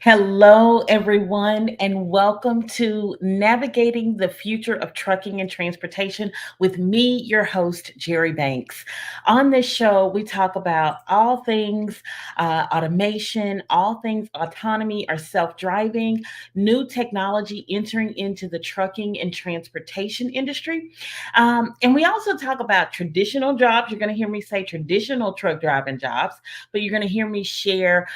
Hello, everyone, and welcome to Navigating the Future of Trucking and Transportation with me, your host, Jerri Banks. On this show, we talk about all things automation, all things autonomy or self driving, new technology entering into the trucking and transportation industry. And we also talk about traditional jobs. You're going to hear me say traditional truck driving jobs, but you're going to hear me share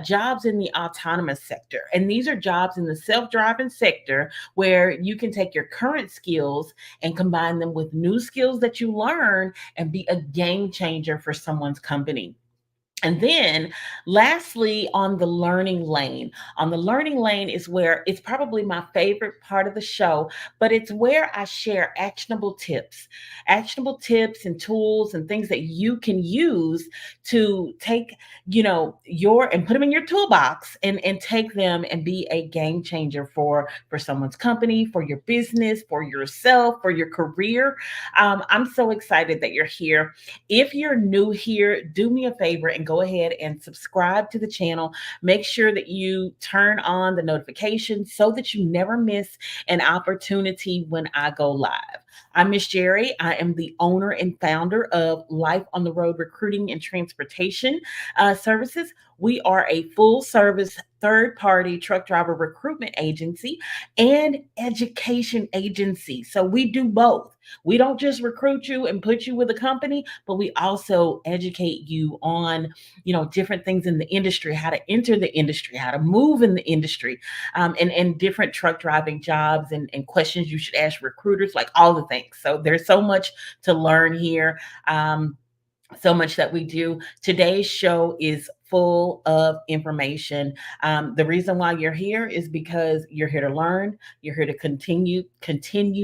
jobs in the autonomous sector. And these are jobs in the self driving sector where you can take your current skills and combine them with new skills that you learn and be a game changer for someone's company. And then lastly, on the learning lane is where it's probably my favorite part of the show, but it's where I share actionable tips and tools and things that you can use to take, your and put them in your toolbox and take them and be a game changer for someone's company, for your business, for yourself, for your career. I'm so excited that you're here. If you're new here, do me a favor and go ahead and subscribe to the channel. Make sure that you turn on the notifications so that you never miss an opportunity when I go live. I'm Miss Jerri. I am the owner and founder of Life on the Road Recruiting and Transportation Services. We are a full service third party truck driver recruitment agency and education agency. So we do both. We don't just recruit you and put you with a company, but we also educate you on, different things in the industry, how to enter the industry, how to move in the industry, and different truck driving jobs and questions you should ask recruiters, like all the things. So there's so much to learn here. So much that we do. Today's show is full of information. The reason why you're here is because you're here to learn. You're here to continue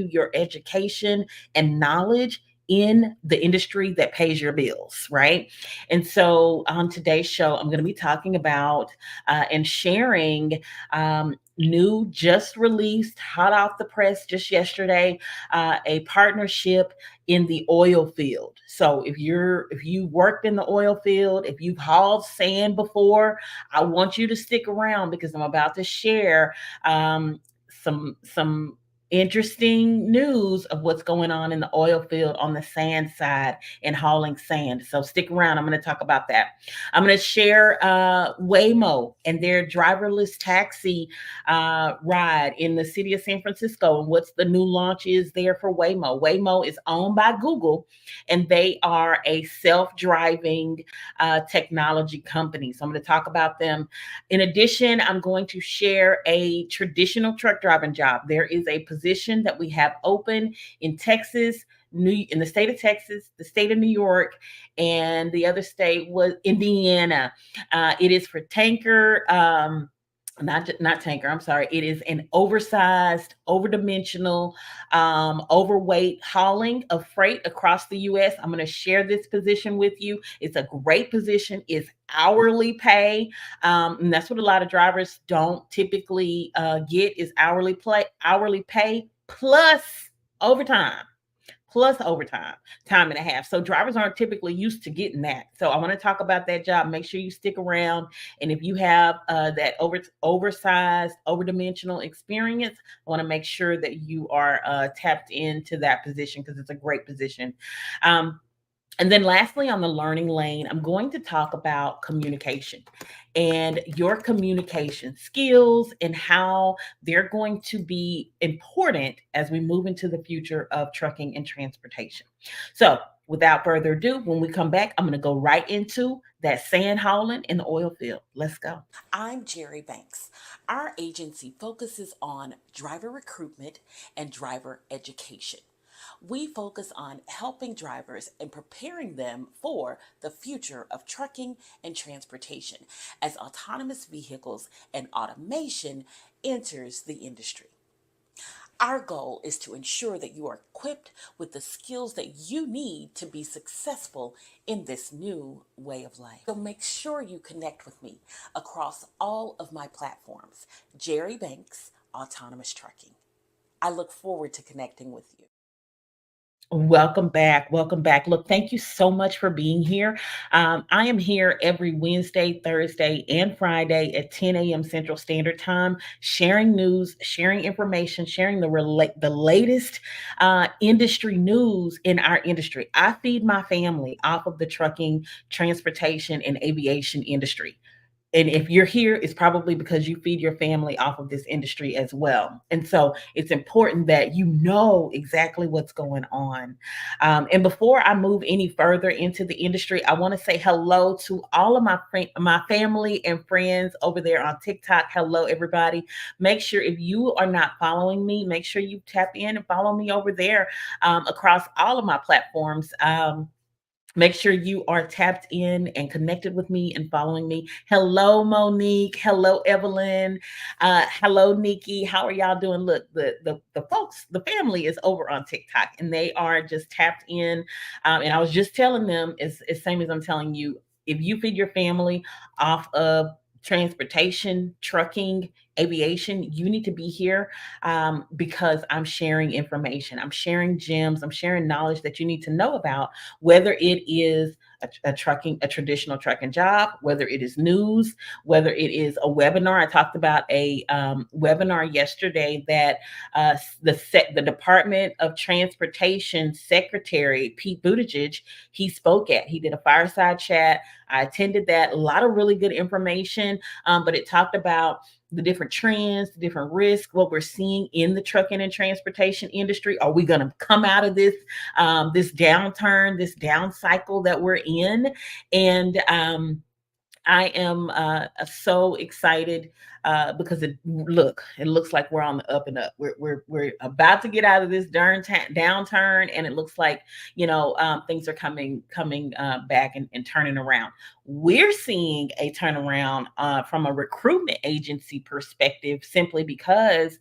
your education and knowledge in the industry that pays your bills, right? And so on today's show, I'm going to be talking about and sharing new, just released, hot off the press just yesterday, a partnership in the oil field. So if you worked in the oil field, if you've hauled sand before, I want you to stick around because I'm about to share some interesting news of what's going on in the oil field on the sand side and hauling sand. So stick around. I'm going to talk about that. I'm going to share Waymo and their driverless taxi ride in the city of San Francisco and what's the new launch is there for Waymo. Waymo is owned by Google and they are a self-driving technology company. So I'm going to talk about them. In addition, I'm going to share a traditional truck driving job. There is a position that we have open in Texas, in the state of Texas, the state of New York, and the other state was Indiana. It is for tanker. Not tanker. I'm sorry. It is an oversized, overdimensional, overweight hauling of freight across the U.S. I'm going to share this position with you. It's a great position. It's hourly pay, and that's what a lot of drivers don't typically get is hourly pay plus overtime time and a half. So drivers aren't typically used to getting that. So I want to talk about that job. Make sure you stick around. And if you have that oversized, overdimensional experience, I want to make sure that you are tapped into that position because it's a great position. And then lastly, on the learning lane, I'm going to talk about communication and your communication skills and how they're going to be important as we move into the future of trucking and transportation. So without further ado, when we come back, I'm going to go right into that sand hauling in the oil field. Let's go. I'm Jerri Banks. Our agency focuses on driver recruitment and driver education. We focus on helping drivers and preparing them for the future of trucking and transportation as autonomous vehicles and automation enters the industry. Our goal is to ensure that you are equipped with the skills that you need to be successful in this new way of life. So make sure you connect with me across all of my platforms. Jerri Banks, Autonomous Trucking. I look forward to connecting with you. Welcome back. Welcome back. Look, thank you so much for being here. I am here every Wednesday, Thursday, and Friday at 10 a.m. Central Standard Time, sharing news, sharing information, sharing the latest industry news in our industry. I feed my family off of the trucking, transportation, and aviation industry. And if you're here, it's probably because you feed your family off of this industry as well. And so it's important that you know exactly what's going on. And before I move any further into the industry, I want to say hello to all of my family and friends over there on TikTok. Hello, everybody. Make sure if you are not following me, make sure you tap in and follow me over there across all of my platforms. Make sure you are tapped in and connected with me and following me. Hello, Monique. Hello, Evelyn. Hello, Nikki. How are y'all doing? Look, the folks, the family is over on TikTok and they are just tapped in. And I was just telling them, it's same as I'm telling you, if you feed your family off of transportation, trucking, aviation, you need to be here because I'm sharing information. I'm sharing gems. I'm sharing knowledge that you need to know about, whether it is a traditional trucking job, whether it is news, whether it is a webinar. I talked about a webinar yesterday that the Department of Transportation Secretary Pete Buttigieg, he spoke at. He did a fireside chat. I attended that. A lot of really good information, but it talked about the different trends, the different risks, what we're seeing in the trucking and transportation industry. Are we going to come out of this downturn, this down cycle that we're in? And I am so excited because it looks like we're on the up and up. We're about to get out of this downturn, and it looks like things are coming back and turning around. We're seeing a turnaround from a recruitment agency perspective, simply because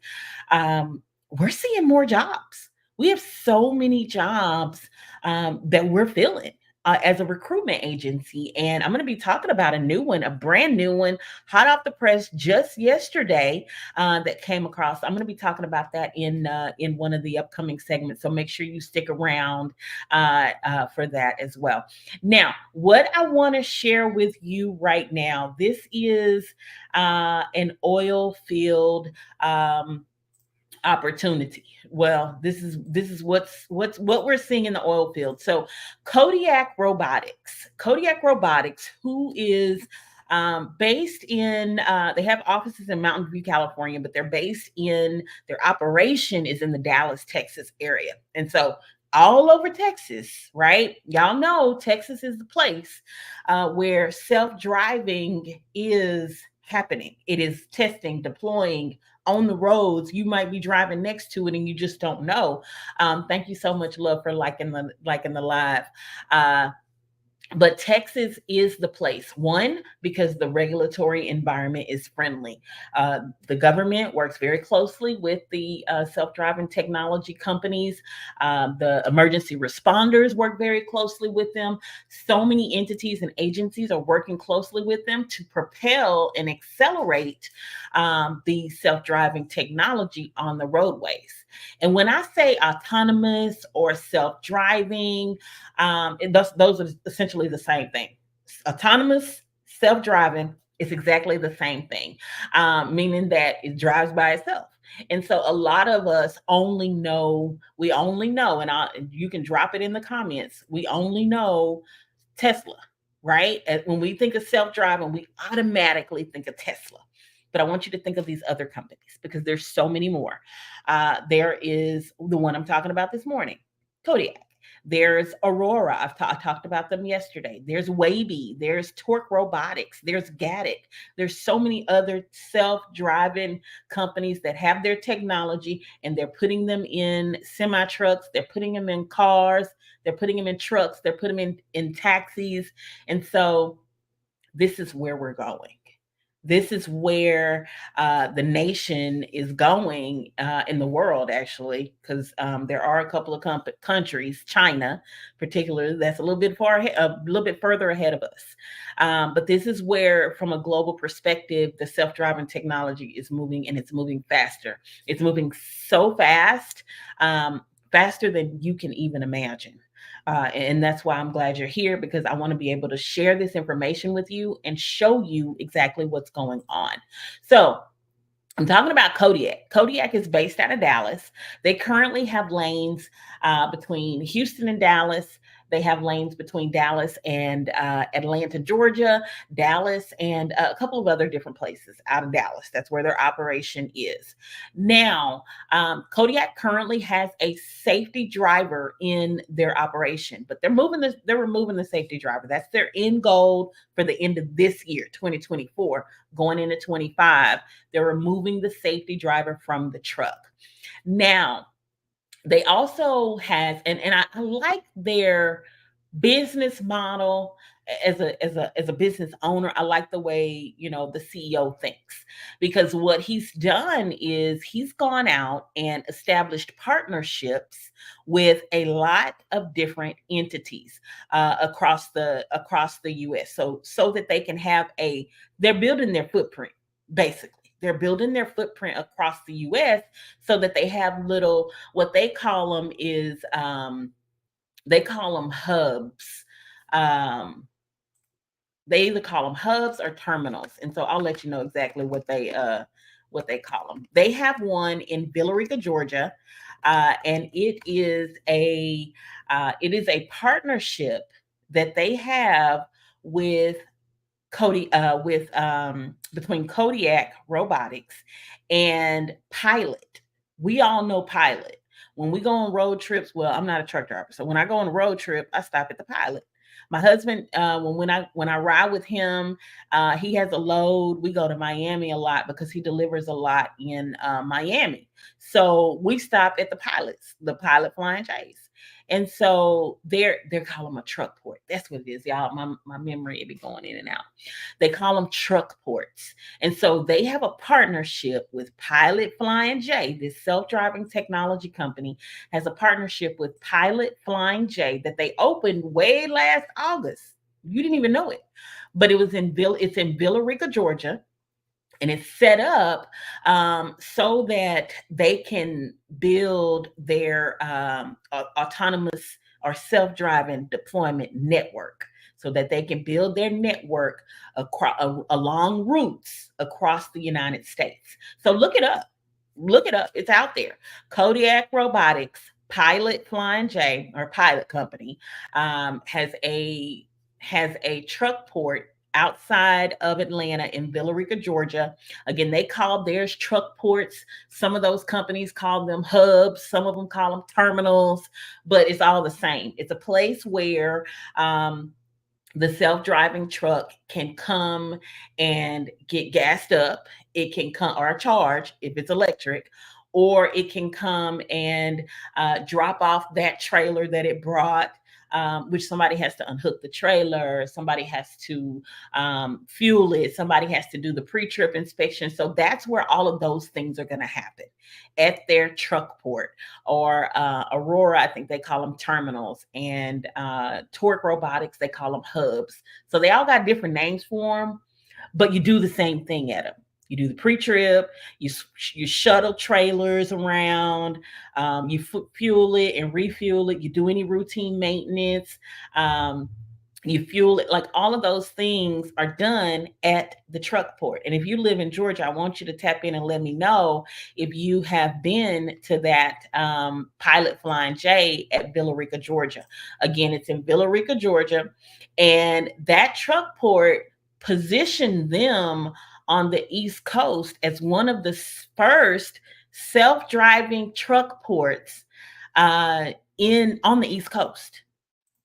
we're seeing more jobs. We have so many jobs that we're filling as a recruitment agency. And I'm going to be talking about a new one, a brand new one, hot off the press just yesterday that came across. I'm going to be talking about that in one of the upcoming segments. So make sure you stick around for that as well. Now, what I want to share with you right now, this is an oil field opportunity. Well, this is what we're seeing in the oil field. So Kodiak Robotics, who is based in they have offices in Mountain View, California, but their operation is in the Dallas, Texas area. And so all over Texas, right? Y'all know Texas is the place where self-driving is happening. It is testing, deploying on the roads. You might be driving next to it and you just don't know. Thank you so much, love, for liking the live. But Texas is the place. One, because the regulatory environment is friendly. The government works very closely with the self-driving technology companies. The emergency responders work very closely with them. So many entities and agencies are working closely with them to propel and accelerate the self-driving technology on the roadways. And when I say autonomous or self-driving, those are essentially the same thing. Autonomous, self-driving is exactly the same thing, meaning that it drives by itself. And so a lot of us we only know, and you can drop it in the comments, we only know Tesla, right? And when we think of self-driving, we automatically think of Tesla. But I want you to think of these other companies because there's so many more. There is the one I'm talking about this morning, Kodiak. There's Aurora. I talked about them yesterday. There's Wavy. There's Torque Robotics. There's Gatic. There's so many other self-driving companies that have their technology and they're putting them in semi trucks. They're putting them in cars. They're putting them in trucks. They're putting them in taxis. And so this is where we're going. This is where the nation is going in the world, actually, because there are a couple of countries, China, particularly, that's a little bit further ahead of us. But this is where, from a global perspective, the self-driving technology is moving, and it's moving faster. It's moving so fast. faster than you can even imagine. And that's why I'm glad you're here, because I want to be able to share this information with you and show you exactly what's going on. So I'm talking about Kodiak. Kodiak is based out of Dallas. They currently have lanes between Houston and Dallas. They have lanes between Dallas and Atlanta, Georgia, Dallas, and a couple of other different places out of Dallas. That's where their operation is. Now, Kodiak currently has a safety driver in their operation, but they're removing the safety driver. That's their end goal for the end of this year, 2024, going into 25. They're removing the safety driver from the truck. Now, they also have, and I like their business model. As a business owner, I like the way, the CEO thinks, because what he's done is he's gone out and established partnerships with a lot of different entities across the US, so that they can have they're building their footprint. Basically, they're building their footprint across the US, so that they have little, what they call them is they call them hubs. Um, they either call them hubs or terminals, and so I'll let you know exactly what they call them. They have one in Villarica, Georgia, and it is a partnership that they have with between Kodiak Robotics and Pilot. We all know Pilot. When we go on road trips, well, I'm not a truck driver, so when I go on a road trip, I stop at the Pilot. My husband, when I ride with him, he has a load. We go to Miami a lot because he delivers a lot in Miami. So we stop at the Pilot Flying J's. And so they're calling them a truck port. That's what it is, y'all. My memory be going in and out. They call them truck ports. And so they have a partnership with Pilot Flying J. This self-driving technology company has a partnership with Pilot Flying J that they opened way last August. You didn't even know it. But it's in Villarica, Georgia, and it's set up so that they can build their autonomous or self-driving deployment network, so that they can build their network along routes across the United States. So look it up, it's out there. Kodiak Robotics, Pilot Flying J, or Pilot Company, has a truck port outside of Atlanta in Villarica, Georgia. Again, they call theirs truck ports. Some of those companies call them hubs. Some of them call them terminals, but it's all the same. It's a place where the self-driving truck can come and get gassed up. It can come, or charge if it's electric, or it can come and drop off that trailer that it brought, which somebody has to unhook the trailer, somebody has to fuel it, somebody has to do the pre-trip inspection. So that's where all of those things are going to happen, at their truck port. Or Aurora, I think they call them terminals, and Torque Robotics, they call them hubs. So they all got different names for them, but you do the same thing at them. You do the pre-trip, you shuttle trailers around, you fuel it and refuel it. You do any routine maintenance, you fuel it. Like, all of those things are done at the truck port. And if you live in Georgia, I want you to tap in and let me know if you have been to that Pilot Flying J at Villarica, Georgia. Again, it's in Villarica, Georgia, and that truck port positioned them on the East Coast as one of the first self-driving truck ports on the East Coast.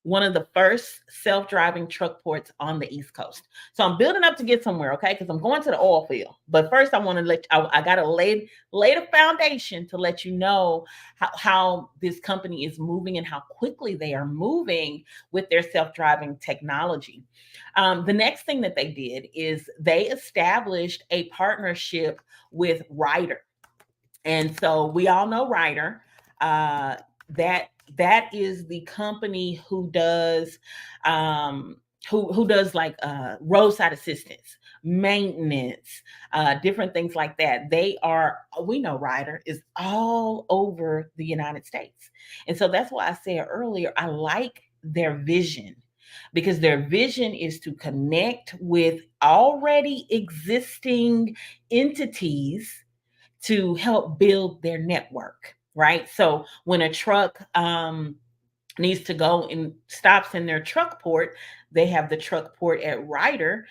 One of the first self-driving truck ports on the East Coast. So I'm building up to get somewhere, okay? Because I'm going to the oil field. But first, I want to I got to lay the foundation to let you know how this company is moving and how quickly they are moving with their self-driving technology. The next thing that they did is they established a partnership with Ryder. And so we all know Ryder. That is the company who does who does like roadside assistance, maintenance, different things like that. We know Ryder is all over the United States. And so that's why I said earlier, I like their vision, because their vision is to connect with already existing entities to help build their network, right? So when a truck needs to go and stops in their truck port, they have the truck port at Ryder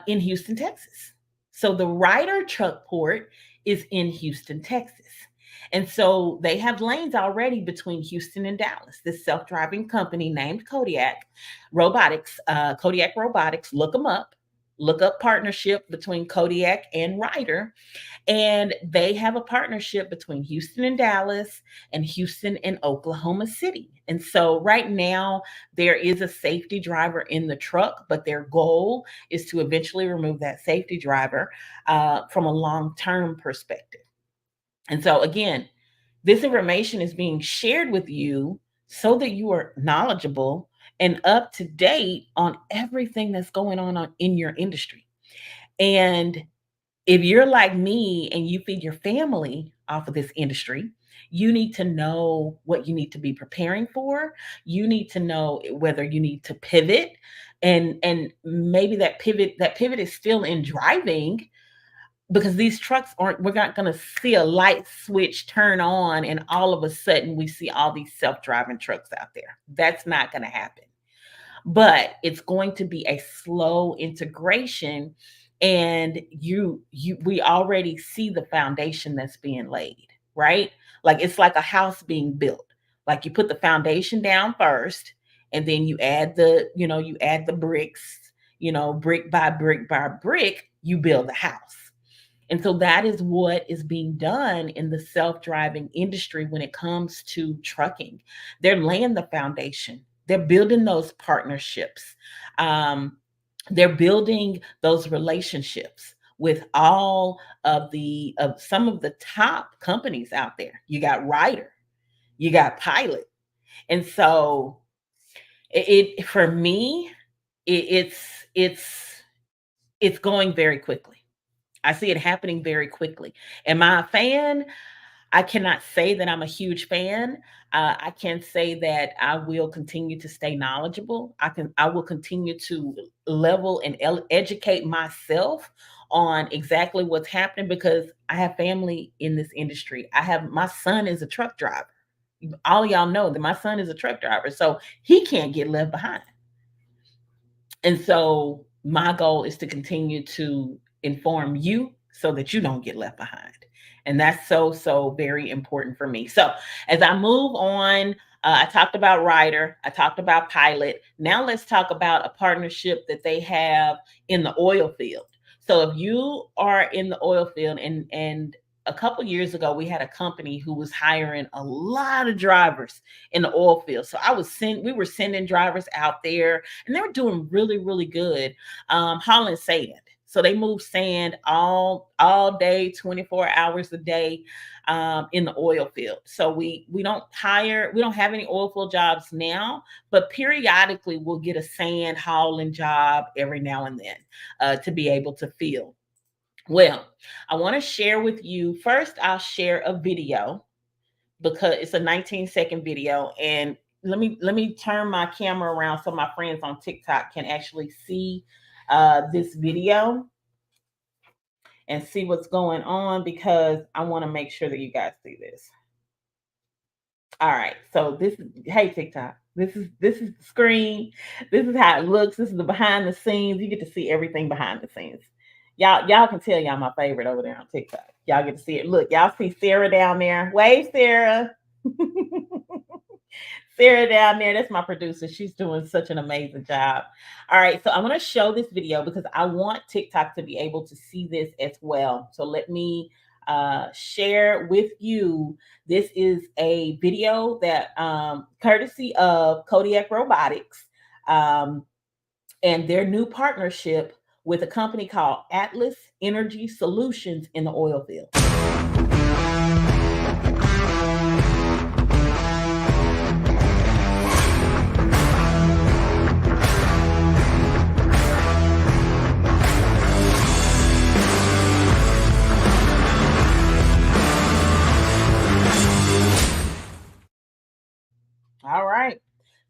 in Houston, Texas. So the Ryder truck port is in Houston, Texas. And so they have lanes already between Houston and Dallas. This self-driving company named Kodiak Robotics, Kodiak Robotics, look them up. Look up partnership between Kodiak and Ryder. And they have a partnership between Houston and Dallas and Houston and Oklahoma City. And so right now, there is a safety driver in the truck, but their goal is to eventually remove that safety driver from a long-term perspective. And so again, this information is being shared with you so that you are knowledgeable and up to date on everything that's going on in your industry. And if you're like me and you feed your family off of this industry, you need to know what you need to be preparing for. You need to know whether you need to pivot, and maybe that pivot is still in driving, because these trucks we're not going to see a light switch turn on and all of a sudden we see all these self-driving trucks out there. That's not going to happen. But it's going to be a slow integration, and we already see the foundation that's being laid, right? Like it's like a house being built. Like you put the foundation down first, and then you add the bricks, brick by brick by brick, you build the house. And so that is what is being done in the self-driving industry when it comes to trucking. They're laying the foundation. They're building those partnerships. They're building those relationships with all of some of the top companies out there. You got Ryder, you got Pilot. And so for me, it's going very quickly. I see it happening very quickly. Am I a fan? I cannot say that I'm a huge fan. I can say that I will continue to stay knowledgeable. I will continue to level and educate myself on exactly what's happening, because I have family in this industry. My son is a truck driver. All y'all know that my son is a truck driver, so he can't get left behind. And so my goal is to continue to inform you so that you don't get left behind. And that's so very important for me. So as I move on, I talked about Ryder, I talked about Pilot. Now let's talk about a partnership that they have in the oil field. So if you are in the oil field, and a couple years ago, we had a company who was hiring a lot of drivers in the oil field. So we were sending drivers out there, and they were doing really, really good, hauling sand. So they move sand all day, 24 hours a day, in the oil field. So we don't have any oil field jobs now, but periodically we'll get a sand hauling job every now and then to be able to fill. Well, I want to share with you, first I'll share a video, because it's a 19-second video, and let me turn my camera around so my friends on TikTok can actually see this video and see what's going on, because I want to make sure that you guys see this. All right, so hey TikTok, this is the screen. This is how it looks. This is the behind the scenes. You get to see everything behind the scenes. Y'all can tell y'all my favorite over there on TikTok. Y'all get to see it. Look, y'all see Sarah down there. Wave, Sarah. Sarah down there, that's my producer. She's doing such an amazing job. All right, so I'm going to show this video because I want TikTok to be able to see this as well. So let me share with you. This is a video that courtesy of Kodiak Robotics and their new partnership with a company called Atlas Energy Solutions in the oil field.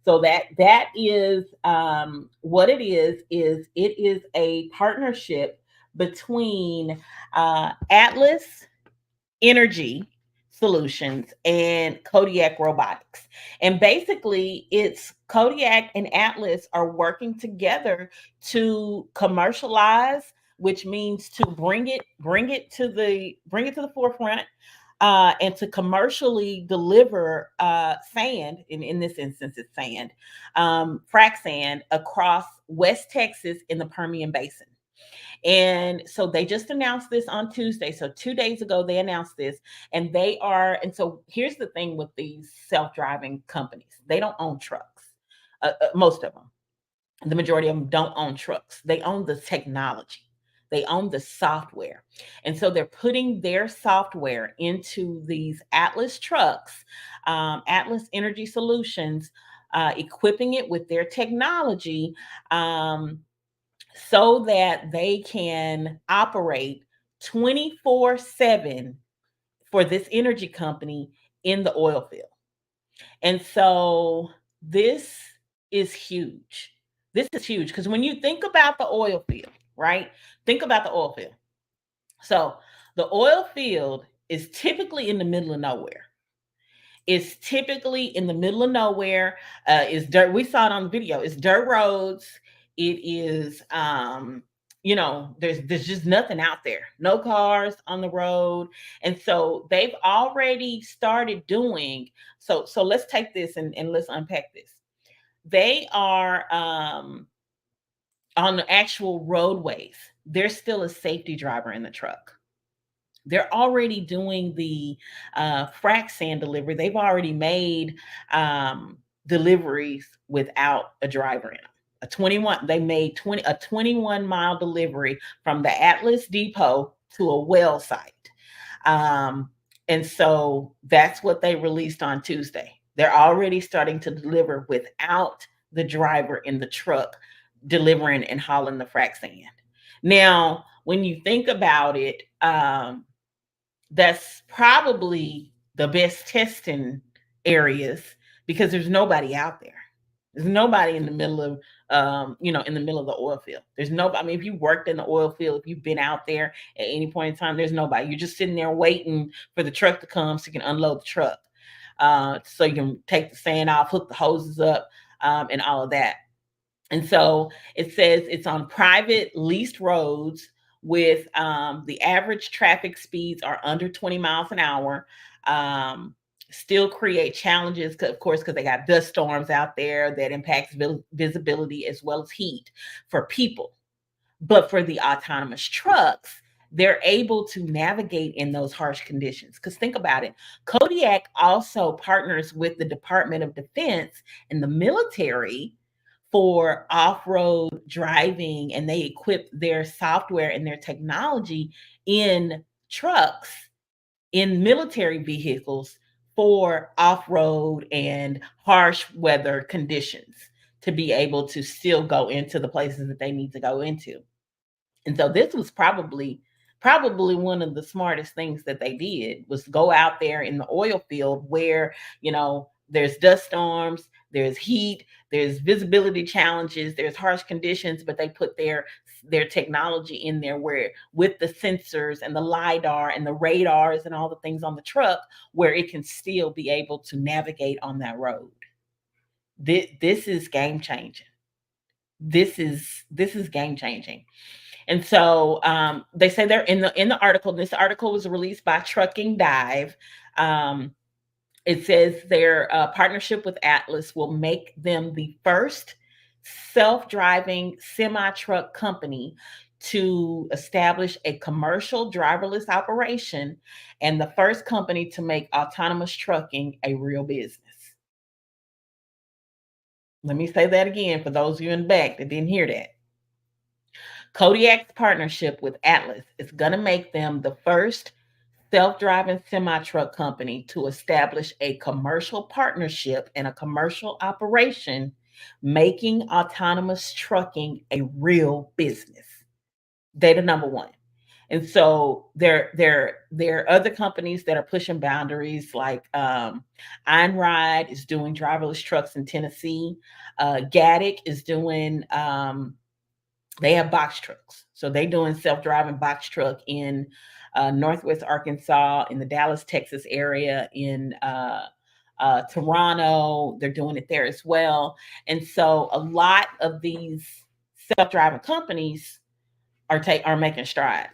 So that is what it is. Is it is a partnership between Atlas Energy Solutions and Kodiak Robotics. And basically, it's Kodiak and Atlas are working together to commercialize, which means to bring it to the forefront, and to commercially deliver sand. In this instance, it's sand, frac sand across West Texas in the Permian Basin. And so they just announced this on Tuesday. So 2 days ago, they announced this, and they are. And so here's the thing with these self driving companies, they don't own trucks. Most of them, the majority of them don't own trucks. They own the technology, they own the software. And so they're putting their software into these Atlas trucks, Atlas Energy Solutions, equipping it with their technology. So that they can operate 24/7 for this energy company in the oil field. And so this is huge. This is huge because when you think about the oil field, right? Think about the oil field. So the oil field is typically in the middle of nowhere. It's typically in the middle of nowhere. It's dirt. We saw it on the video. It's dirt roads. It is, there's just nothing out there. No cars on the road, and so they've already started doing. So let's take this and let's unpack this. They are on the actual roadways. There's still a safety driver in the truck. They're already doing the frac sand delivery. They've already made deliveries without a driver in them. A 21, they made 21-mile delivery from the Atlas Depot to a well site. Um, and so that's what they released on Tuesday. They're already starting to deliver without the driver in the truck delivering and hauling the frac sand. Now, when you think about it, that's probably the best testing areas because there's nobody out there. There's nobody in the middle of, in the middle of the oil field. There's nobody. I mean, if you worked in the oil field, if you've been out there at any point in time, there's nobody. You're just sitting there waiting for the truck to come so you can unload the truck, so you can take the sand off, hook the hoses up, and all of that. And so it says it's on private leased roads with the average traffic speeds are under 20 miles an hour. Still create challenges, of course, because they got dust storms out there that impacts visibility as well as heat for people. But for the autonomous trucks, they're able to navigate in those harsh conditions. Because think about it, Kodiak also partners with the Department of Defense and the military for off-road driving, and they equip their software and their technology in trucks, in military vehicles for off-road and harsh weather conditions to be able to still go into the places that they need to go into. And so this was probably one of the smartest things that they did was go out there in the oil field where, there's dust storms, there's heat, there's visibility challenges, there's harsh conditions, but they put their technology in there where with the sensors and the lidar and the radars and all the things on the truck where it can still be able to navigate on that road. This is game changing. This is game changing. And so they say they're in the article. This article was released by Trucking Dive. It says their partnership with Atlas will make them the first self-driving semi-truck company to establish a commercial driverless operation and the first company to make autonomous trucking a real business. Let me say that again for those of you in the back that didn't hear that. Kodiak's partnership with Atlas is going to make them the first self-driving semi-truck company to establish a commercial partnership and a commercial operation, making autonomous trucking a real business. Data number one. And so there are other companies that are pushing boundaries, like Einride is doing driverless trucks in Tennessee. Gaddick is doing they have box trucks, so they doing self-driving box truck in Northwest Arkansas, in the Dallas, Texas area, in Toronto. They're doing it there as well. And so a lot of these self-driving companies are making strides.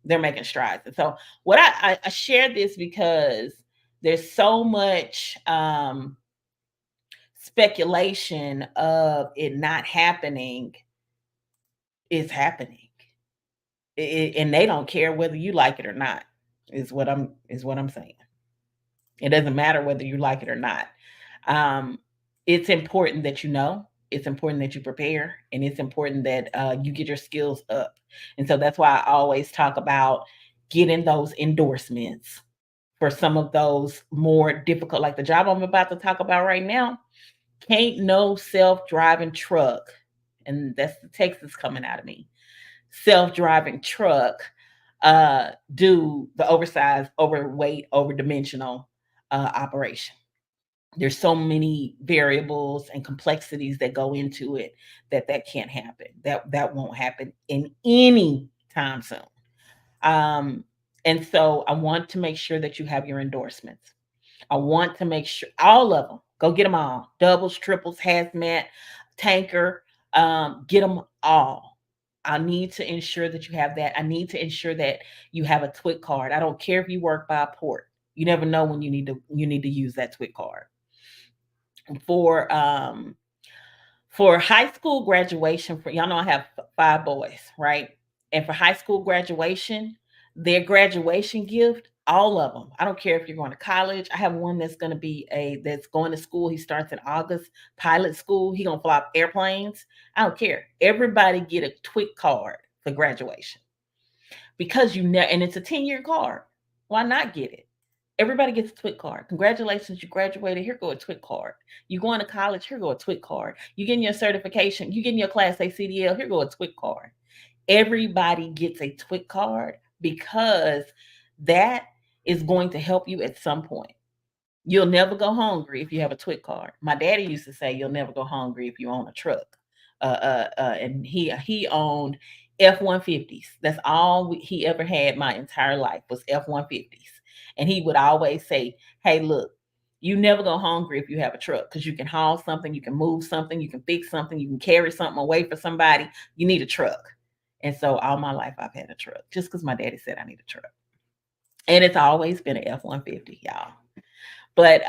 They're making strides. And so what I shared this because there's so much speculation of it not happening. Is happening. And they don't care whether you like it or not. Is what I'm saying. It doesn't matter whether you like it or not. Um, it's important that you know. It's important that you prepare, and it's important that you get your skills up. And so that's why I always talk about getting those endorsements for some of those more difficult, like the job I'm about to talk about right now. Can't no self-driving truck, and that's the Texas coming out of me. Self-driving truck do the oversized, overweight, overdimensional operation. There's so many variables and complexities that go into it that can't happen. That won't happen in any time soon. Um, and so I want to make sure that you have your endorsements. I want to make sure all of them. Go get them all. Doubles, triples, hazmat, tanker. Get them all. I need to ensure that you have that. I need to ensure that you have a TWIC card. I don't care if you work by a port. You never know when you need to use that TWIC card. For high school graduation, for y'all know I have five boys, right? And for high school graduation, their graduation gift, all of them. I don't care if you're going to college. I have one that's going to school. He starts in August, pilot school. He gonna fly up airplanes. I don't care. Everybody get a TWIC card for graduation because and it's a 10-year card. Why not get it? Everybody gets a TWIC card. Congratulations, you graduated. Here go a TWIC card. You going to college? Here go a TWIC card. You getting your certification? You getting your Class A CDL? Here go a TWIC card. Everybody gets a TWIC card because that is going to help you at some point. You'll never go hungry if you have a TWIC card. My daddy used to say, "You'll never go hungry if you own a truck." And he owned F-150s. That's all he ever had my entire life was F-150s. And he would always say, "Hey, look, you never go hungry if you have a truck because you can haul something, you can move something, you can fix something, you can carry something away for somebody. You need a truck." And so all my life I've had a truck just because my daddy said I need a truck. And it's always been an F-150, y'all. But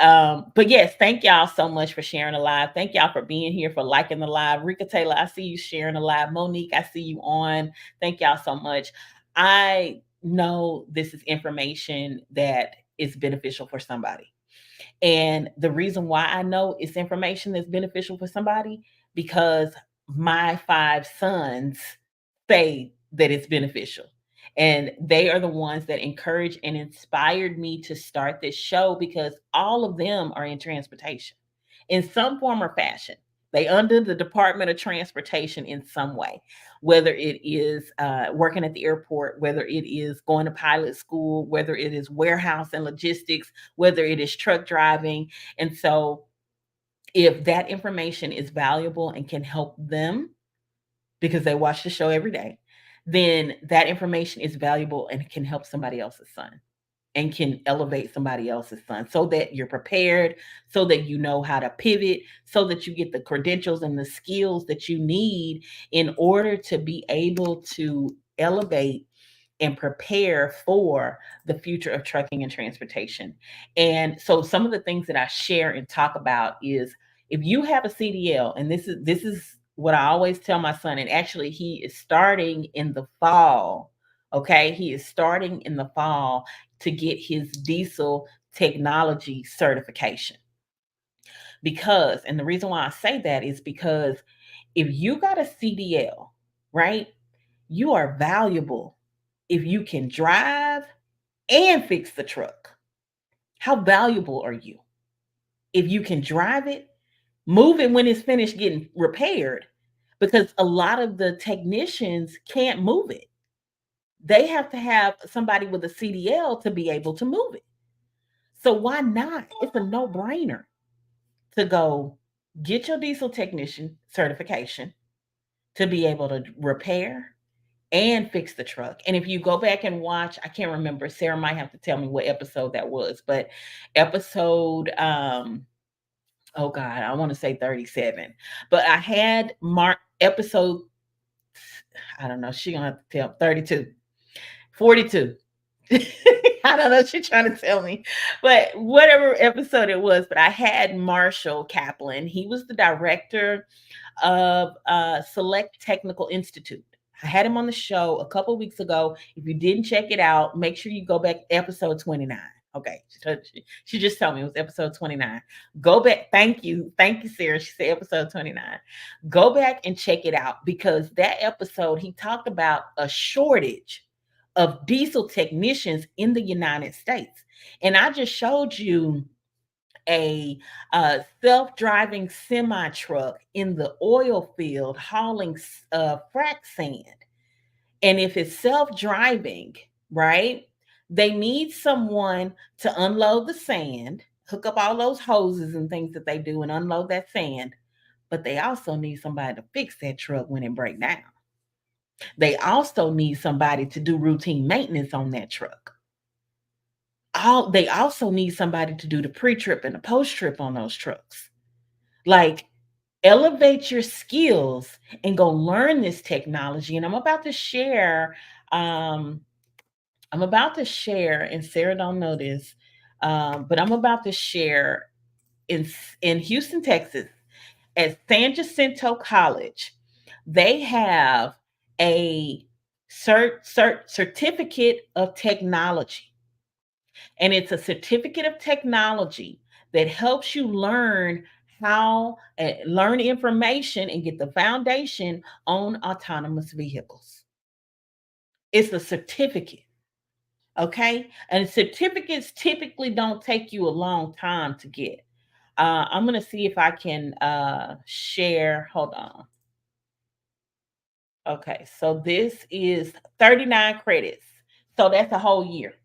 yes, thank y'all so much for sharing the live. Thank y'all for being here, for liking the live. Rika Taylor, I see you sharing the live. Monique, I see you on. Thank y'all so much. I know this is information that is beneficial for somebody. And the reason why I know it's information that's beneficial for somebody, because my five sons say that it's beneficial. And they are the ones that encouraged and inspired me to start this show because all of them are in transportation in some form or fashion. They under the Department of Transportation in some way, whether it is working at the airport, whether it is going to pilot school, whether it is warehouse and logistics, whether it is truck driving. And so if that information is valuable and can help them because they watch the show every day, then that information is valuable and can help somebody else's son and can elevate somebody else's son so that you're prepared, so that you know how to pivot, so that you get the credentials and the skills that you need in order to be able to elevate and prepare for the future of trucking and transportation. And so some of the things that I share and talk about is if you have a CDL, and this is what I always tell my son, and actually he is starting in the fall. Okay, he is starting in the fall to get his diesel technology certification. Because, and the reason why I say that is because if you got a CDL, right, you are valuable if you can drive and fix the truck. How valuable are you? If you can drive it, move it when it's finished getting repaired, because a lot of the technicians can't move it. They have to have somebody with a CDL to be able to move it. So why not? It's a no-brainer to go get your diesel technician certification to be able to repair and fix the truck. And if you go back and watch, I can't remember, Sarah might have to tell me what episode that was, but episode oh God, I want to say 37. But I had mark episode, I don't know, she gonna have to tell 32, 42. I don't know. She's trying to tell me, but whatever episode it was, but I had Marshall Kaplan. He was the director of Select Technical Institute. I had him on the show a couple weeks ago. If you didn't check it out, make sure you go back episode 29. Okay. She just told me it was episode 29. Go back. Thank you. Thank you, Sarah. She said episode 29. Go back and check it out because that episode, he talked about a shortage of diesel technicians in the United States. And I just showed you a self-driving semi truck in the oil field hauling frac sand. And if it's self-driving, right, they need someone to unload the sand, hook up all those hoses and things that they do and unload that sand. But they also need somebody to fix that truck when it breaks down. They also need somebody to do routine maintenance on that truck. They also need somebody to do the pre-trip and the post-trip on those trucks. Like, elevate your skills and go learn this technology. And I'm about to share, and Sarah don't know this, but I'm about to share in Houston, Texas, at San Jacinto College. They have a certificate of technology, and it's a certificate of technology that helps you learn how learn information and get the foundation on autonomous vehicles. It's a certificate. Okay. And certificates typically don't take you a long time to get. I'm going to see if I can share. Hold on. Okay. So this is 39 credits. So that's a whole year.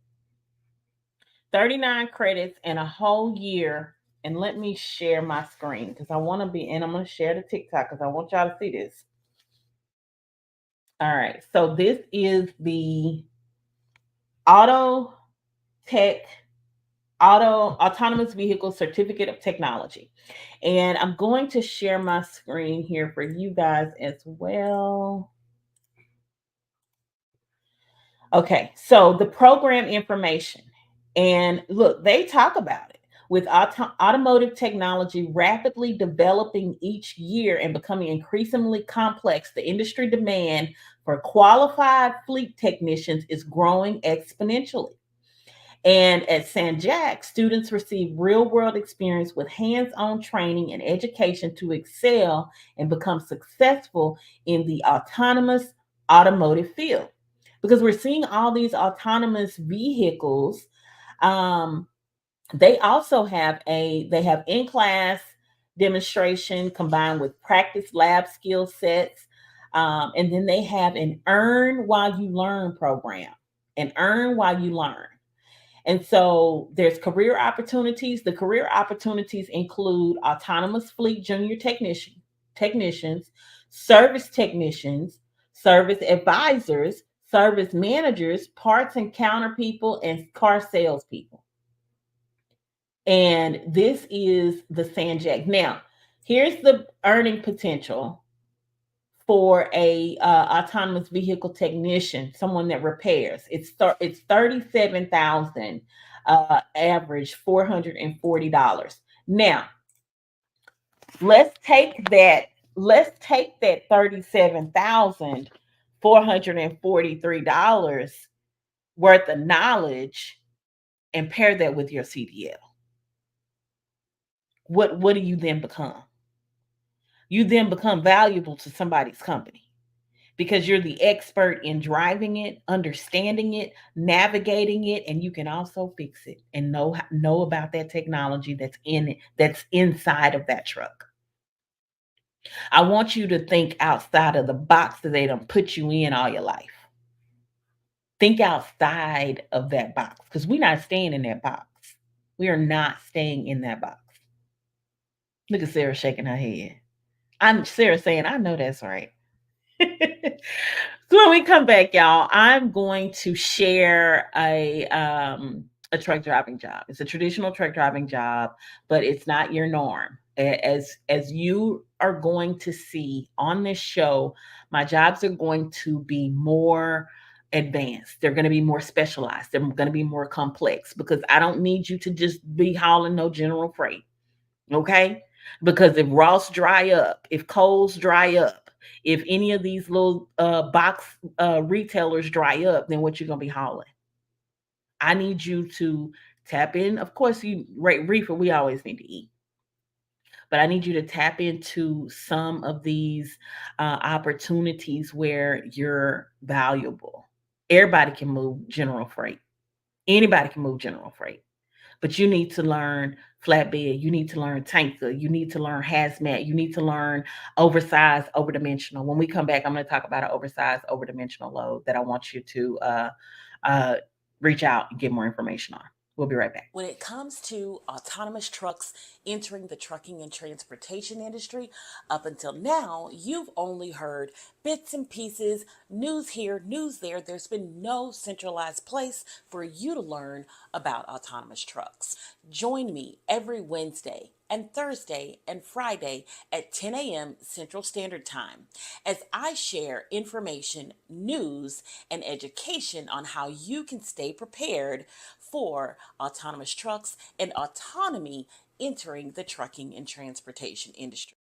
39 credits and a whole year. And let me share my screen because I want to be, and I'm going to share the TikTok because I want y'all to see this. All right. So this is the auto tech, autonomous vehicle certificate of technology. And I'm going to share my screen here for you guys as well. Okay, so the program information. And look, they talk about it with automotive technology rapidly developing each year and becoming increasingly complex. The industry demand for qualified fleet technicians is growing exponentially. And at San Jac, students receive real world experience with hands on training and education to excel and become successful in the autonomous automotive field. Because we're seeing all these autonomous vehicles, um, they have in class demonstration combined with practice lab skill sets, and then they have an earn while you learn program, an earn while you learn. And so there's career opportunities. The career opportunities include autonomous fleet junior technicians, service technicians, service advisors, service managers, parts and counter people, and car salespeople. And this is the San Jac. Now, here's the earning potential for a autonomous vehicle technician, someone that repairs. It's 37,000, average $440. Now, let's take that. Let's take that $37,443 worth of knowledge and pair that with your CDL. What do you then become? You then become valuable to somebody's company because you're the expert in driving it, understanding it, navigating it, and you can also fix it and know about that technology that's in it, that's inside of that truck. I want you to think outside of the box that they don't put you in all your life. Think outside of that box because we're not staying in that box. We are not staying in that box. Look at Sarah shaking her head. I'm Sarah saying, I know that's right. So when we come back, y'all, I'm going to share a truck driving job. It's a traditional truck driving job, but it's not your norm. As you are going to see on this show, my jobs are going to be more advanced. They're going to be more specialized. They're going to be more complex because I don't need you to just be hauling no general freight. Okay? Because if Ross dry up, if Kohl's dry up, if any of these little box retailers dry up, then what you gonna be hauling? I need you to tap in. Of course, you right reefer. We always need to eat, but I need you to tap into some of these opportunities where you're valuable. Everybody can move general freight. Anybody can move general freight. But you need to learn flatbed. You need to learn tanker. You need to learn hazmat. You need to learn oversized, overdimensional. When we come back, I'm going to talk about an oversized, overdimensional load that I want you to uh, reach out and get more information on. We'll be right back. When it comes to autonomous trucks entering the trucking and transportation industry, up until now, you've only heard bits and pieces, news here, news there. There's been no centralized place for you to learn about autonomous trucks. Join me every Wednesday and Thursday and Friday at 10 a.m. Central Standard Time as I share information, news, and education on how you can stay prepared for autonomous trucks and autonomy entering the trucking and transportation industry.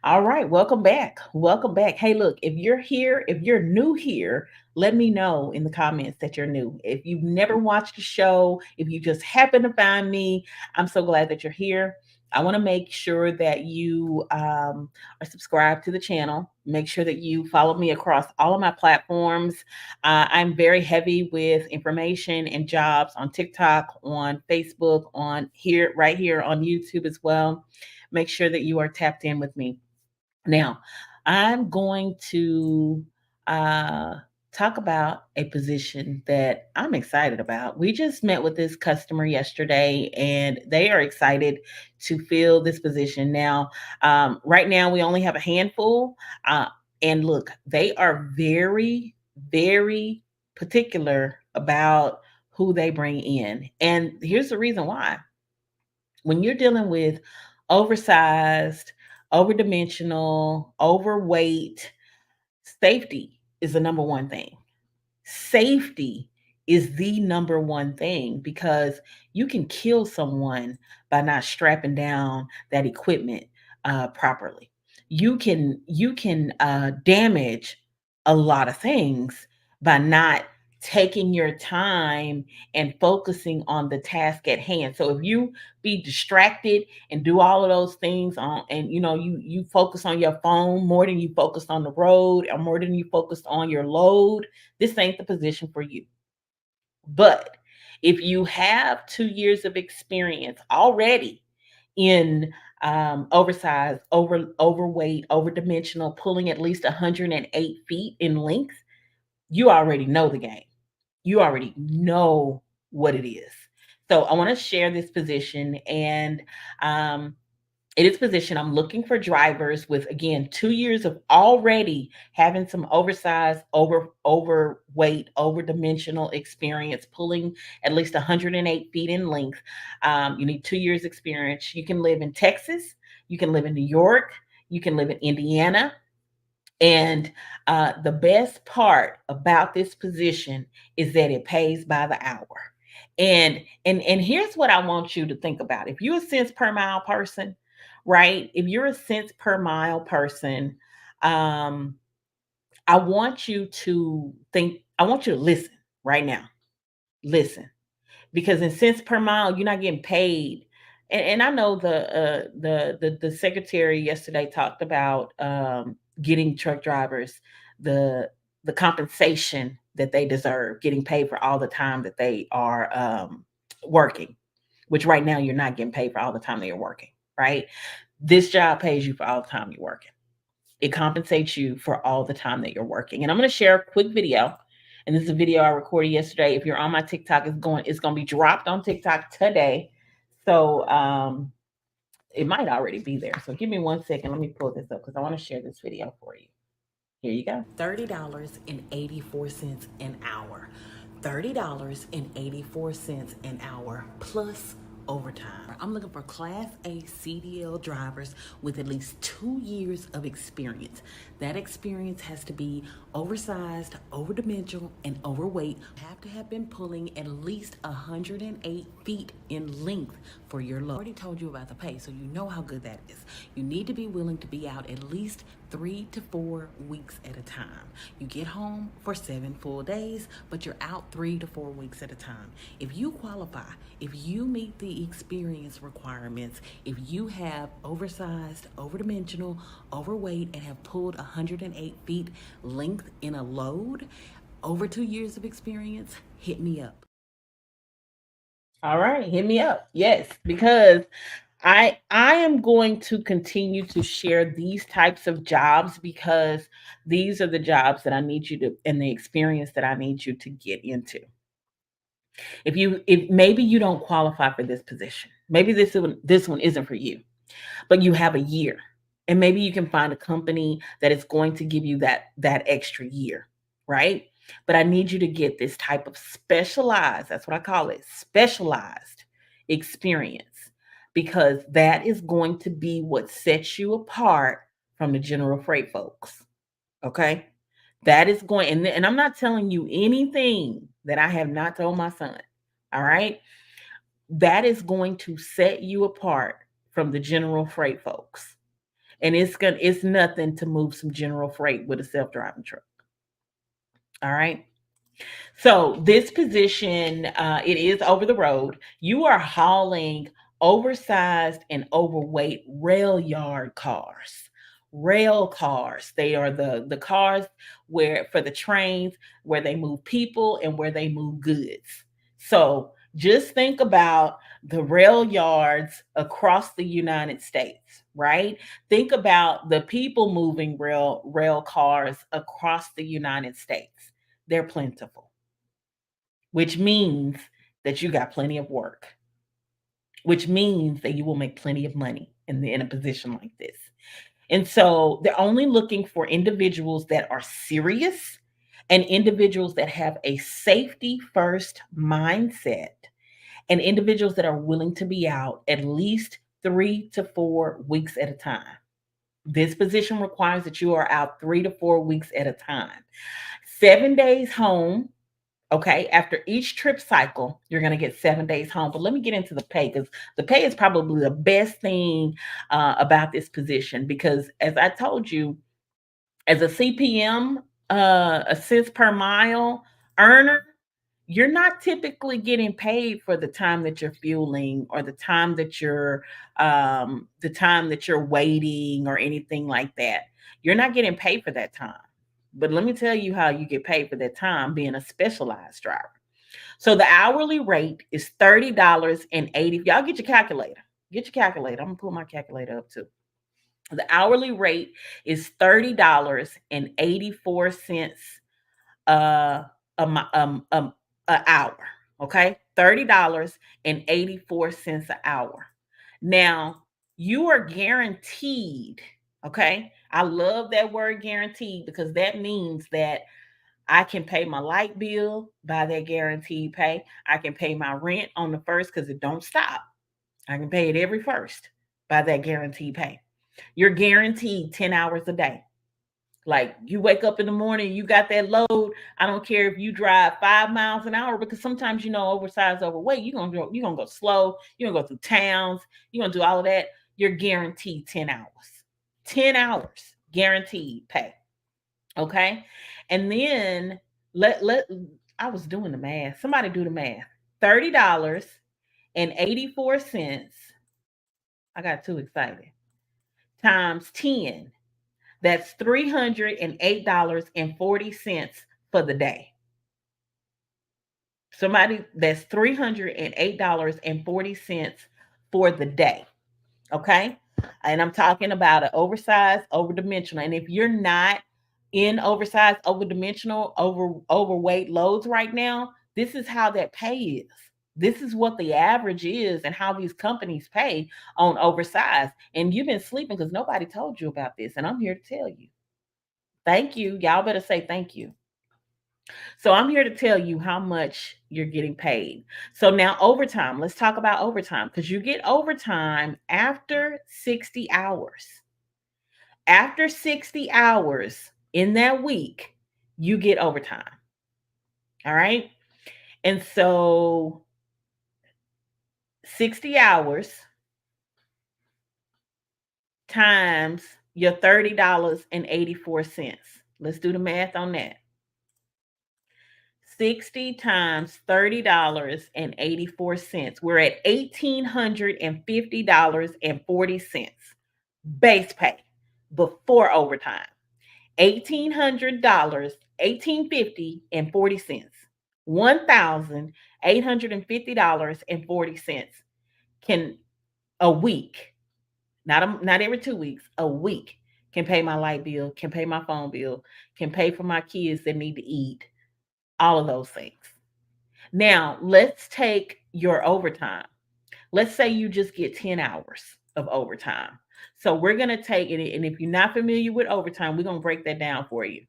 All right, welcome back. Welcome back. Hey, look, if you're here, if you're new here, let me know in the comments that you're new. If you've never watched the show, if you just happen to find me, I'm so glad that you're here. I want to make sure that you are subscribed to the channel. Make sure that you follow me across all of my platforms. I'm very heavy with information and jobs on TikTok, on Facebook, on here, right here on YouTube as well. Make sure that you are tapped in with me. Now, I'm going to uh, talk about a position that I'm excited about. We just met with this customer yesterday, and they are excited to fill this position. Now, right now, we only have a handful. And look, they are very, very particular about who they bring in. And here's the reason why. When you're dealing with oversized, overdimensional, overweight, safety is the number one thing. Safety is the number one thing because you can kill someone by not strapping down that equipment properly. You can damage a lot of things by not taking your time and focusing on the task at hand. So if you be distracted and do all of those things on, and you focus on your phone more than you focus on the road or more than you focus on your load, this ain't the position for you. But if you have 2 years of experience already in oversized, overweight, overdimensional, pulling at least 108 feet in length, you already know the game. You already know what it is. So I want to share this position, and um, in its position, I'm looking for drivers with, again, 2 years of already having some oversized, overweight, overdimensional experience, pulling at least 108 feet in length. You need 2 years experience. You can live in Texas. You can live in New York. You can live in Indiana. And the best part about this position is that it pays by the hour. And here's what I want you to think about. If you're a cents per mile person, right? If you're a cents per mile person, um, I want you to think, I want you to listen right now. Listen, because in cents per mile, you're not getting paid. And I know the secretary yesterday talked about getting truck drivers the the compensation that they deserve, getting paid for all the time that they are working. Which right now you're not getting paid for all the time that you're working, right? This job pays you for all the time you're working. It compensates you for all the time that you're working. And I'm going to share a quick video And this is a video I recorded yesterday. If you're on my TikTok, it's going to be dropped on TikTok today. So it might already be there. So give me 1 second. Let me pull this up because I want to share this video for you. Here you go. $30.84 an hour. $30.84 an hour plus overtime. I'm looking for Class A CDL drivers with at least 2 years of experience. That experience has to be oversized, overdimensional, and overweight. You have to have been pulling at least 108 feet in length for your load. I already told you about the pay, so you know how good that is. You need to be willing to be out at least 3 to 4 weeks at a time. You get home for 7 full days, but you're out 3 to 4 weeks at a time. If you qualify, if you meet the experience requirements, if you have oversized, overdimensional, overweight, and have pulled 108 feet length in a load, over 2 years of experience, hit me up. All right, hit me up. Yes, because I am going to continue to share these types of jobs because these are the jobs that I need you to and the experience that I need you to get into. If maybe you don't qualify for this position. Maybe this one isn't for you, but you have a year. And maybe you can find a company that is going to give you that extra year, right? But I need you to get this type of specialized, that's what I call it, specialized experience, because that is going to be what sets you apart from the general freight folks. Okay? That is going, and I'm not telling you anything that I have not told my son. All right? That is going to set you apart from the general freight folks. And it's nothing to move some general freight with a self-driving truck. All right. So this position, it is over the road. You are hauling oversized and overweight rail yard cars. Rail cars. They are the cars where for the trains where they move people and where they move goods. So just think about the rail yards across the United States, right? Think about the people moving rail cars across the United States. They're plentiful, which means that you got plenty of work, which means that you will make plenty of money in a position like this. And so they're only looking for individuals that are serious and individuals that have a safety first mindset and individuals that are willing to be out at least 3 to 4 weeks at a time. This position requires that you are out 3 to 4 weeks at a time. 7 days home. Okay, after each trip cycle, you're going to get 7 days home. But let me get into the pay because the pay is probably the best thing about this position. Because as I told you, as a CPM, a cents per mile earner, you're not typically getting paid for the time that you're fueling or the time that you're waiting or anything like that. You're not getting paid for that time. But let me tell you how you get paid for that time being a specialized driver. So the hourly rate is $30.80. Y'all get your calculator. Get your calculator. I'm gonna pull my calculator up too. The hourly rate is $30.84 uh, an hour. Okay, $30.84 an hour. Now you are guaranteed. Okay, I love that word guaranteed because that means that I can pay my light bill by that guaranteed pay. I can pay my rent on the first because it don't stop. I can pay it every first by that guaranteed pay. You're guaranteed 10 hours a day. Like you wake up in the morning, you got that load. I don't care if you drive 5 miles an hour because sometimes oversized, overweight. You're gonna go slow. You're gonna go through towns. You're gonna do all of that. You're guaranteed 10 hours. 10 hours guaranteed pay. Okay, and then let I was doing the math. Somebody do the math. $30.84. I got too excited. Times 10. That's $308.40 for the day. That's $308.40 for the day. Okay. And I'm talking about an oversized, overdimensional. And if you're not in oversized, overdimensional, overweight loads right now, this is how that pay is. This is what the average is and how these companies pay on oversized. And you've been sleeping because nobody told you about this. And I'm here to tell you. Thank you. Y'all better say thank you. So I'm here to tell you how much you're getting paid. So now overtime, let's talk about overtime because you get overtime after 60 hours. After 60 hours in that week, you get overtime. All right. And so 60 hours times your $30.84. Let's do the math on that. 60 times $30.84. We're at $1,850.40 base pay before overtime. $1,800, $1,850.40. $1,850.40 can a week, not every 2 weeks, a week can pay my light bill, can pay my phone bill, can pay for my kids that need to eat, all of those things. Now, let's take your overtime. Let's say you just get 10 hours of overtime. So we're going to take it, and if you're not familiar with overtime, we're going to break that down for you.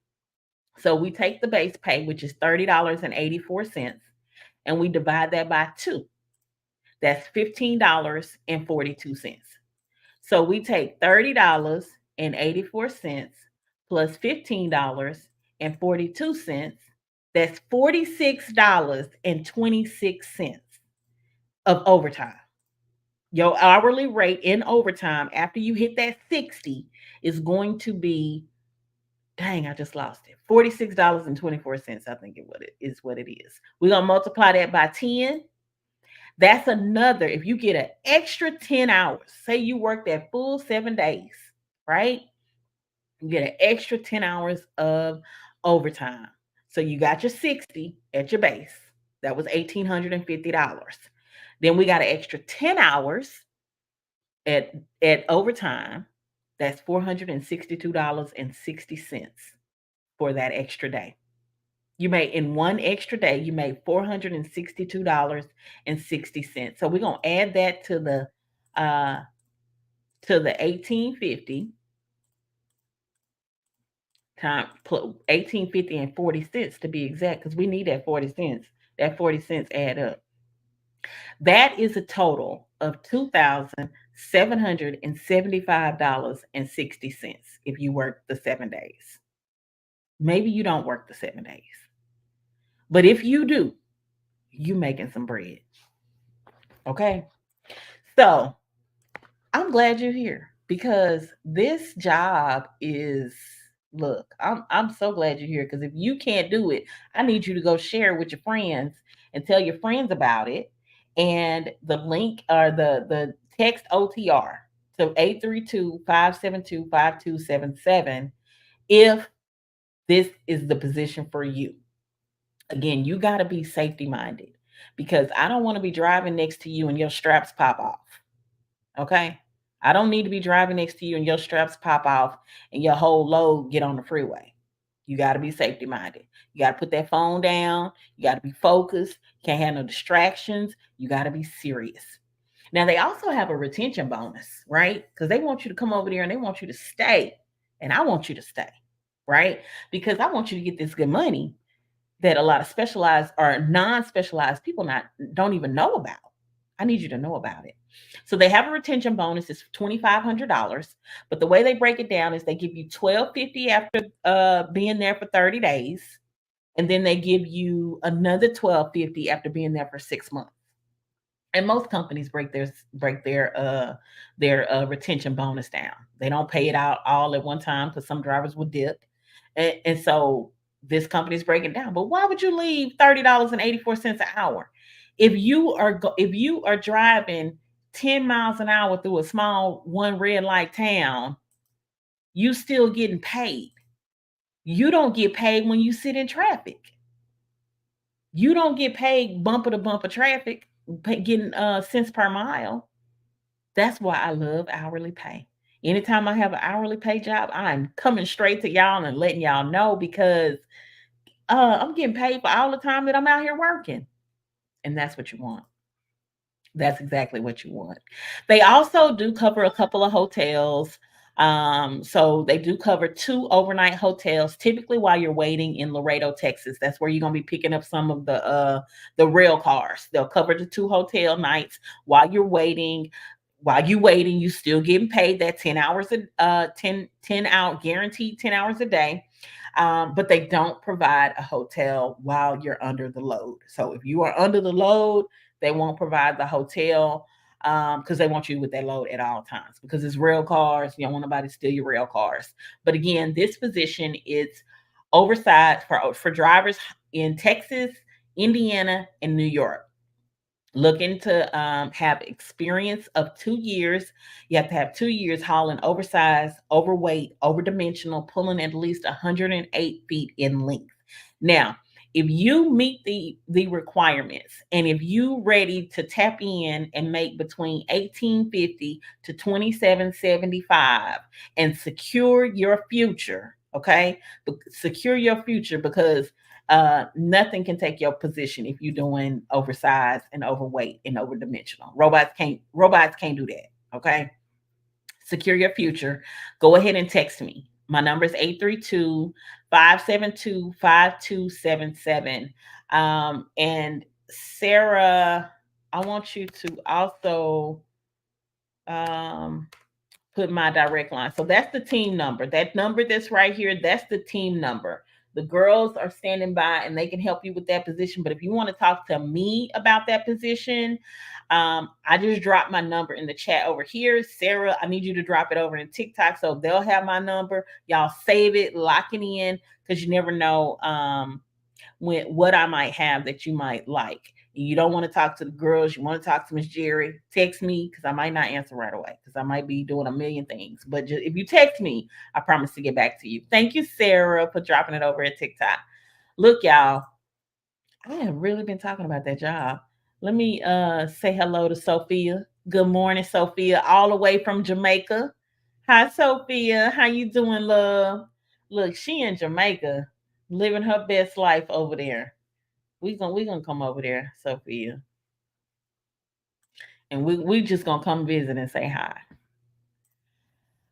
So we take the base pay, which is $30.84, and we divide that by 2. That's $15.42. So we take $30.84 plus $15.42. That's $46.26 of overtime. Your hourly rate in overtime after you hit that 60 is going to be, dang, I just lost it. $46.24, I think is what it is. We're going to multiply that by 10. That's another, if you get an extra 10 hours, say you work that full 7 days, right? You get an extra 10 hours of overtime. So you got your 60 at your base. That was $1,850. Then we got an extra 10 hours at overtime. That's $462.60 for that extra day. You made in one extra day, you made $462.60. So we're gonna add that to the 1850 time 1850 and 40 cents to be exact, because we need that 40 cents. That 40 cents add up. That is a total of $2,775.60 if you work the 7 days. Maybe you don't work the 7 days. But if you do, you making some bread. Okay? So, I'm glad you're here because this job is, look, I'm so glad you're here because if you can't do it, I need you to go share it with your friends and tell your friends about it. And the link or the text OTR to 832-572-5277 if this is the position for you. Again, you got to be safety minded because I don't want to be driving next to you and your straps pop off. Okay? I don't need to be driving next to you and your straps pop off and your whole load get on the freeway. You got to be safety minded. You got to put that phone down. You got to be focused. Can't have no distractions. You got to be serious. Now, they also have a retention bonus, right? Because they want you to come over there and they want you to stay. And I want you to stay, right? Because I want you to get this good money that a lot of specialized or non-specialized people don't even know about. I need you to know about it. So they have a retention bonus. It's $2,500, but the way they break it down is they give you $1,250 after being there for 30 days, and then they give you another $1,250 after being there for 6 months. And most companies break their retention bonus down. They don't pay it out all at one time because some drivers will dip, and so this company's breaking down. But why would you leave $30.84 an hour if you are driving 10 miles an hour through a small one red light town? You still getting paid. You don't get paid when you sit in traffic. You don't get paid bumper to bumper traffic, getting cents per mile. That's why I love hourly pay. Anytime I have an hourly pay job, I'm coming straight to y'all and letting y'all know because I'm getting paid for all the time that I'm out here working. And that's what you want. That's exactly what you want. They also do cover a couple of hotels. So they do cover two overnight hotels, typically while you're waiting in Laredo, Texas. That's where you're gonna be picking up some of the rail cars. They'll cover the two hotel nights while you're waiting. While you waiting, you still getting paid that 10 hours a 10 out guaranteed 10 hours a day. But they don't provide a hotel while you're under the load. So if you are under the load, they won't provide the hotel because they want you with that load at all times because it's rail cars. You don't want nobody to steal your rail cars. But again, this position is oversized for drivers in Texas, Indiana, and New York. Looking to have experience of 2 years. You have to have 2 years hauling oversized, overweight, overdimensional, pulling at least 108 feet in length. Now, if you meet the requirements and if you ready to tap in and make between 1850 to 2775 and secure your future, okay? Secure your future because nothing can take your position if you're doing oversized and overweight and overdimensional. Robots can't do that. Okay. Secure your future. Go ahead and text me. My number is 832-572-5277. And Sarah, I want you to also um put my direct line. So that's the team number. That number that's right here, that's the team number. The girls are standing by and they can help you with that position. But if you want to talk to me about that position, I just dropped my number in the chat over here. Sarah, I need you to drop it over in TikTok so they'll have my number. Y'all save it, lock it in, because you never know when what I might have that you might like. You don't want to talk to the girls, you want to talk to Miss Jerri, text me because I might not answer right away because I might be doing a million things. But just, if you text me, I promise to get back to you. Thank you, Sarah, for dropping it over at TikTok. Look, y'all, I have really been talking about that job. Let me say hello to Sophia. Good morning, Sophia, all the way from Jamaica. Hi, Sophia. How you doing, love? Look, she in Jamaica, living her best life over there. We gonna come over there, Sophia, and we just gonna come visit and say hi.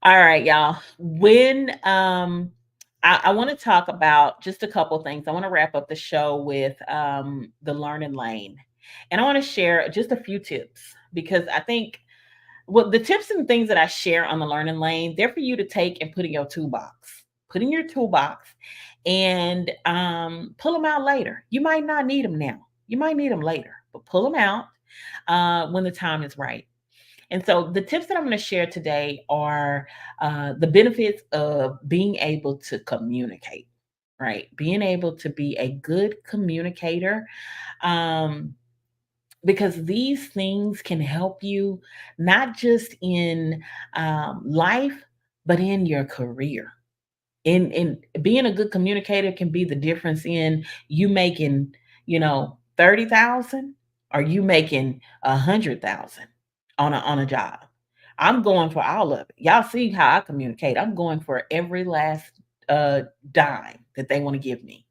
All right, y'all. When I want to talk about just a couple things. I want to wrap up the show with the learning lane, and I want to share just a few tips because I think well the tips and things that I share on the learning lane they're for you to take and put in your toolbox. Put in your toolbox and pull them out later. You might not need them now. You might need them later, but pull them out when the time is right. And so the tips that I'm going to share today are the benefits of being able to communicate, right? Being able to be a good communicator. Um, because these things can help you not just in life, but in your career. In being a good communicator can be the difference in you making 30,000 or you making 100,000 on a job. I'm going for all of it. Y'all see how I communicate. I'm going for every last uh dime that they want to give me.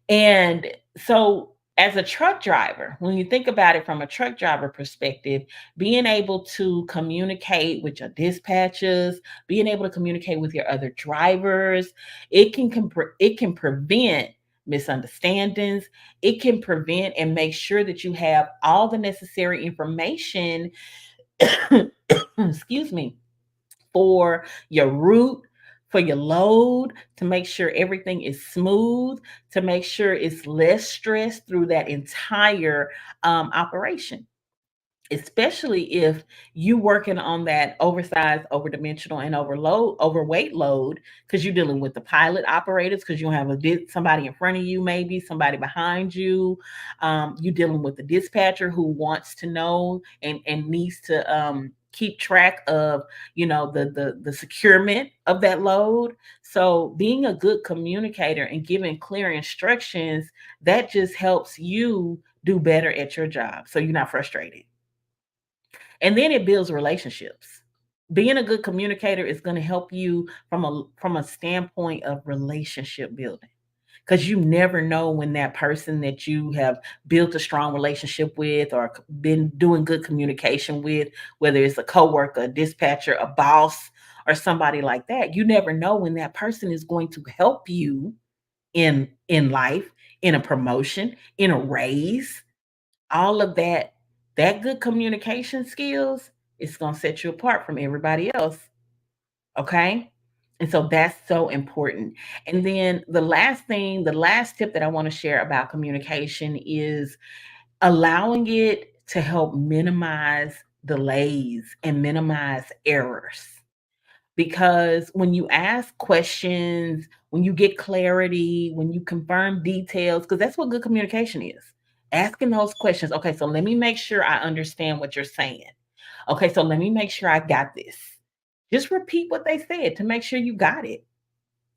And so, as a truck driver, when you think about it from a truck driver perspective, being able to communicate with your dispatchers, being able to communicate with your other drivers, it can prevent misunderstandings. It can prevent and make sure that you have all the necessary information, excuse me, for your route, for your load, to make sure everything is smooth, to make sure it's less stress through that entire operation. Especially if you working on that oversized, overdimensional, and overweight load, because you're dealing with the pilot operators, because you have somebody in front of you, maybe somebody behind you. You're dealing with the dispatcher who wants to know and needs to keep track of the securement of that load. So being a good communicator and giving clear instructions, that just helps you do better at your job so you're not frustrated. And then it builds relationships. Being a good communicator is going to help you from a standpoint of relationship building, because you never know when that person that you have built a strong relationship with or been doing good communication with, whether it's a coworker, a dispatcher, a boss, or somebody like that, you never know when that person is going to help you in life, in a promotion, in a raise. All of that good communication skills is going to set you apart from everybody else. Okay. And so that's so important. And then the last tip that I want to share about communication is allowing it to help minimize delays and minimize errors. Because when you ask questions, when you get clarity, when you confirm details, because that's what good communication is, asking those questions. Okay, so let me make sure I understand what you're saying. Okay, so let me make sure I got this. Just repeat what they said to make sure you got it.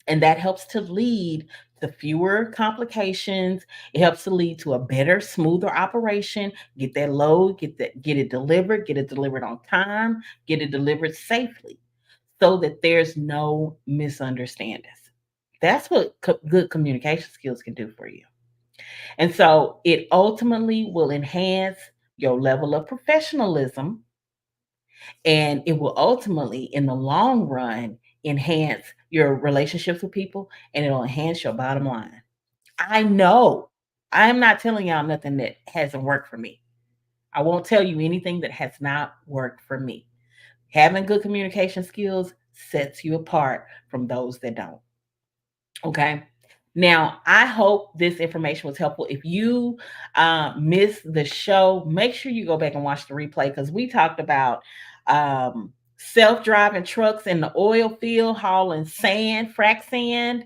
And that helps to lead to fewer complications. It helps to lead to a better, smoother operation. Get that load, get it delivered on time, get it delivered safely so that there's no misunderstandings. That's what good communication skills can do for you. And so it ultimately will enhance your level of professionalism, and it will ultimately, in the long run, enhance your relationships with people, and it'll enhance your bottom line. I know I'm not telling y'all nothing that hasn't worked for me. I won't tell you anything that has not worked for me. Having good communication skills sets you apart from those that don't. Okay. Now, I hope this information was helpful. If you missed the show, make sure you go back and watch the replay, because we talked about self-driving trucks in the oil field hauling sand, frac sand,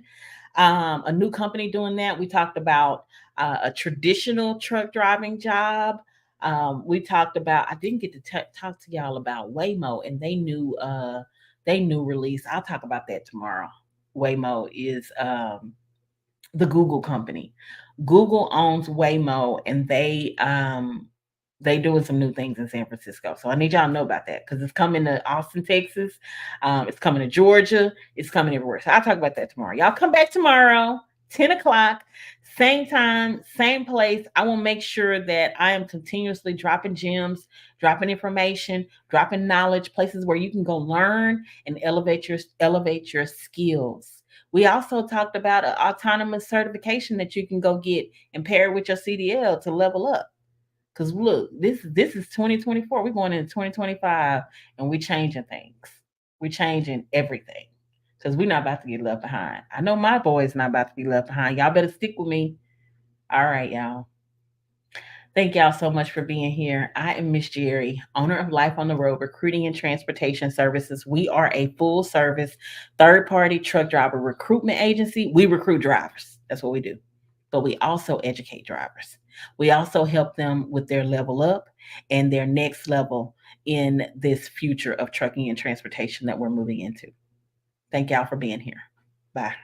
a new company doing that. We talked about a traditional truck driving job. We talked about, I didn't get to talk to y'all about Waymo and they new release. I'll talk about that tomorrow. Waymo is the Google company. Google owns Waymo, and they doing some new things in San Francisco. So I need y'all to know about that, because it's coming to Austin, Texas. It's coming to Georgia. It's coming everywhere. So I'll talk about that tomorrow. Y'all come back tomorrow, 10 o'clock, same time, same place. I will make sure that I am continuously dropping gems, dropping information, dropping knowledge, places where you can go learn and elevate your skills. We also talked about an autonomous certification that you can go get and pair with your CDL to level up. Because look, this is 2024. We're going into 2025, and we're changing things. We're changing everything, because we're not about to get left behind. I know my boy's not about to be left behind. Y'all better stick with me. All right, y'all. Thank y'all so much for being here. I am Miss Jerri, owner of Life on the Road Recruiting and Transportation Services. We are a full service third party truck driver recruitment agency. We recruit drivers. That's what we do. But we also educate drivers. We also help them with their level up and their next level in this future of trucking and transportation that we're moving into. Thank y'all for being here. Bye.